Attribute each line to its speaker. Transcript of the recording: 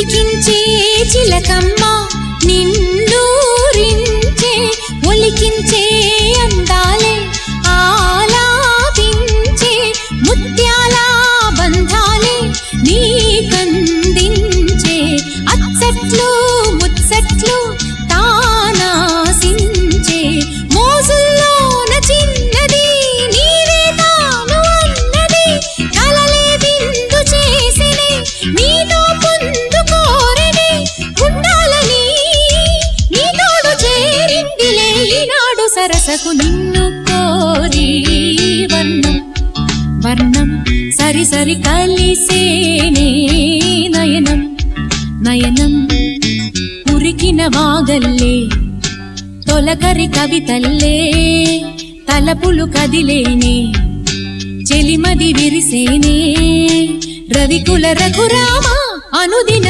Speaker 1: పులికించే చిలకమ్మ నిన్నూరించే ఒలికించే అందాలే ఆలాపించే ముత్యాల బంధాలే నీకందించే అచ్చట్లు ముచ్చట్లు తానాసించే మోజుల్లోన చిన్నది నీవే తాను అన్నది కలలే విందు చేసినే నీతో పొందుకోరనే ఉండాలని నీ తోడు చేరిందిలే ఈనాడు సరసకు నిన్ను కోరి వర్ణం వర్ణం సరి సరి కలిసేనే నయనం నయనం ఉరికిన వాగల్లే తొలకరి కవితల్లే తలపులు కదిలేనే చెలిమది విరిసేనే రవికుల రఘురామ అనుదిన